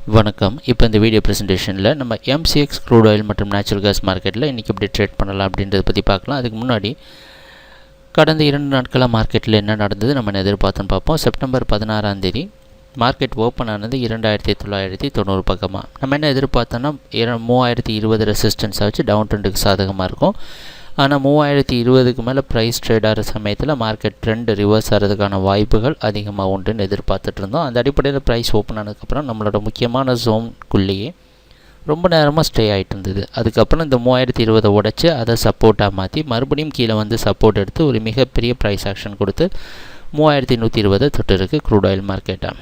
வணக்கம். இப்போ இந்த வீடியோ ப்ரெசன்டேஷனில் நம்ம MCX க்ரூட் ஆயில் மற்றும் நேச்சுரல் கேஸ் மார்க்கெட்டில் இன்றைக்கி எப்படி ட்ரேட் பண்ணலாம் அப்படின்றத பற்றி பார்க்கலாம். அதுக்கு முன்னாடி கடந்த 2 நாட்களாக மார்க்கெட்டில் என்ன நடந்தது நம்ம எதிர்பார்த்துன்னு பார்ப்போம். செப்டம்பர் 16ஆம் தேதி மார்க்கெட் ஓப்பன் ஆனது 2990 பக்கமாக. நம்ம என்ன எதிர்பார்த்தோன்னா 3020 ரெசிஸ்டன்ஸை வச்சு டவுன் ட்ரெண்டுக்கு சாதகமாக இருக்கும். ஆனால் 3020க்கு மேலே ப்ரைஸ் ட்ரேட் ஆகிற சமயத்தில் மார்க்கெட் ட்ரெண்ட் ரிவர்ஸ் ஆகிறதுக்கான வாய்ப்புகள் அதிகமாக உண்டுன்னு எதிர்பார்த்துட்டு இருந்தோம். அந்த அடிப்படையில் ப்ரைஸ் ஓப்பன் ஆனதுக்கப்புறம் நம்மளோட முக்கியமான ஜோனுக்குள்ளேயே ரொம்ப நேரமாக ஸ்டே ஆகிட்டு இருந்தது. அதுக்கப்புறம் இந்த 3020 உடச்சி அதை சப்போர்ட்டாக மாற்றி மறுபடியும் கீழே வந்து சப்போர்ட் எடுத்து ஒரு மிகப்பெரிய ப்ரைஸ் ஆக்ஷன் கொடுத்து 3120 தொட்டு இருக்குது க்ரூட் ஆயில் மார்க்கெட்டாக.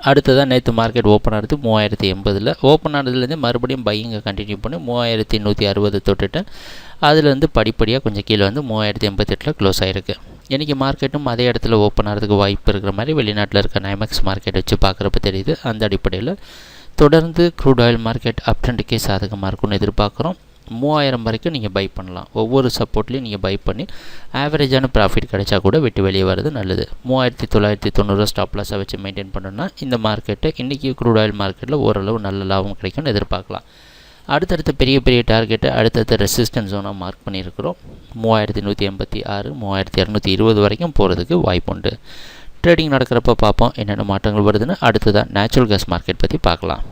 அடுத்ததாக நேற்று மார்க்கெட் ஓப்பன் ஆனது 3080. ஓப்பன் ஆனதுலேருந்து மறுபடியும் பையிங்கை கண்டினியூ பண்ணி 3160 தொட்டுட்டு அதுலேருந்து படிப்படியாக கொஞ்சம் கீழே வந்து 3088 க்ளோஸ் ஆகிருக்கு. இன்றைக்கி மார்க்கெட்டும் அதே இடத்துல ஓப்பன் ஆகிறதுக்கு வாய்ப்பு இருக்கிற மாதிரி வெளிநாட்டில் இருக்க நைமெக்ஸ் மார்க்கெட் வச்சு பார்க்குறப்ப தெரியுது. அந்த அடிப்படையில் தொடர்ந்து க்ரூட் ஆயில் மார்க்கெட் அப் ட்ரெண்டுக்கே சாதகமாக இருக்கும்னு எதிர்பார்க்குறோம். 3000 வரைக்கும் நீங்கள் பை பண்ணலாம். ஒவ்வொரு சப்போர்ட்லேயும் நீங்கள் பை பண்ணி ஆவரேஜான ப்ராஃபிட் கிடைச்சா கூட விட்டு வெளியே வர்றது நல்லது. 3990 ஸ்டாப் லாஸை வச்சு மெயின்டைன் பண்ணணும்னா இந்த மார்க்கெட்டை இன்றைக்கி க்ரூட் ஆயில் மார்க்கெட்டில் ஓரளவு நல்ல லாபம் கிடைக்கும்னு எதிர்பார்க்கலாம். அடுத்தடுத்த பெரிய டார்கெட்டை அடுத்தடுத்த ரெசிஸ்டன்ஸ் ஜோனாக மார்க் பண்ணியிருக்கிறோம். 3186 3220 வரைக்கும் போகிறதுக்கு வாய்ப்புண்டு. ட்ரேடிங் நடக்கிறப்ப பார்ப்போம் என்னென்ன மாற்றங்கள் வருதுன்னு. அடுத்ததான் நேச்சுரல் கேஸ் மார்க்கெட் பற்றி பார்க்கலாம்.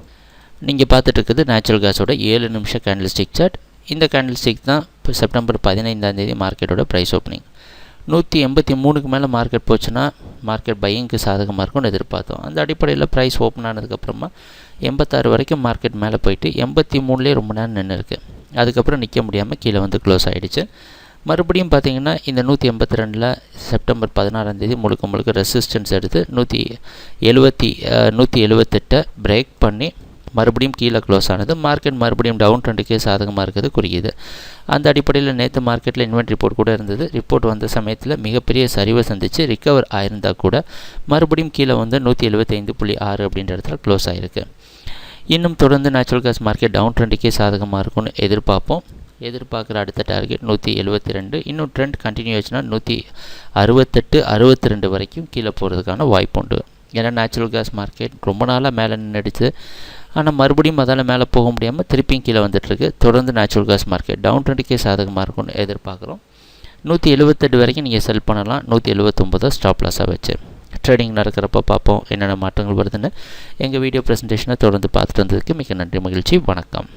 நீங்கள் பார்த்துட்டு இருக்குது நேச்சுரல் கேஸோட 7 நிமிஷம் கேண்டில் ஸ்டிக் சார்ட். இந்த கேண்டில் ஸ்டிக் தான் இப்போ செப்டம்பர் 15ஆம் தேதி மார்க்கெட்டோட ப்ரைஸ் ஓப்பனிங். 183க்கு மேலே மார்க்கெட் போச்சுன்னா மார்க்கெட் பையிங்க்கு சாதகமாக இருக்கும்னு எதிர்பார்த்தோம். அந்த அடிப்படையில் ப்ரைஸ் ஓப்பன் ஆனதுக்கப்புறமா 86 வரைக்கும் மார்க்கெட் மேலே போயிட்டு 83லேயே ரொம்ப நேரம் நின்று இருக்குது. அதுக்கப்புறம் நிற்க முடியாமல் கீழே வந்து க்ளோஸ் ஆகிடுச்சு. மறுபடியும் பார்த்திங்கன்னா இந்த 182 செப்டம்பர் 16ஆம் தேதி முழுக்க ரெசிஸ்டன்ஸ் எடுத்து 178 பிரேக் பண்ணி மறுபடியும் கீழே க்ளோஸ் ஆனது. மார்க்கெட் மறுபடியும் டவுன் ட்ரெண்டுக்கே சாதகமாக இருக்கிறது குறியுது. அந்த அடிப்படையில் நேற்று மார்க்கெட்டில் இன்வென்ட் ரிப்போர்ட் கூட இருந்தது. ரிப்போர்ட் வந்த சமயத்தில் மிகப்பெரிய சரிவை சந்தித்து ரிக்கவர் ஆயிருந்தால் கூட மறுபடியும் கீழே வந்து 175.6 அப்படின்ற இடத்துல க்ளோஸ் ஆகிருக்கு. இன்னும் தொடர்ந்து நேச்சுரல் கேஸ் மார்க்கெட் டவுன் ட்ரெண்டுக்கே சாதகமாக இருக்கும்னு எதிர்பார்க்குற அடுத்த டார்கெட் 172. இன்னும் ட்ரெண்ட் கண்டினியூ ஆச்சுன்னா 168 62 வரைக்கும் கீழே போகிறதுக்கான வாய்ப்பு உண்டு. ஏன்னா நேச்சுரல் கேஸ் மார்க்கெட் ரொம்ப நாளாக மேலே நின்றுடுச்சு. ஆனால் மறுபடியும் அதால் மேலே போக முடியாமல் திருப்பியும் கீழே வந்துட்டுருக்கு. தொடர்ந்து நேச்சுரல் கேஸ் மார்க்கெட் டவுன் ட்ரெண்டுக்கே சாதகமாக இருக்கும்னு எதிர்பார்க்குறோம். 178 வரைக்கும் நீங்கள் செல் பண்ணலாம். 179 ஸ்டாப் லாஸாக வச்சு ட்ரேடிங் நடக்கிறப்ப பார்ப்போம் என்னென்ன மாற்றங்கள் வருதுன்னு. எங்கள் வீடியோ ப்ரெசன்டேஷனை தொடர்ந்து பார்த்துட்டு வந்ததுக்கு மிக நன்றி, மகிழ்ச்சி, வணக்கம்.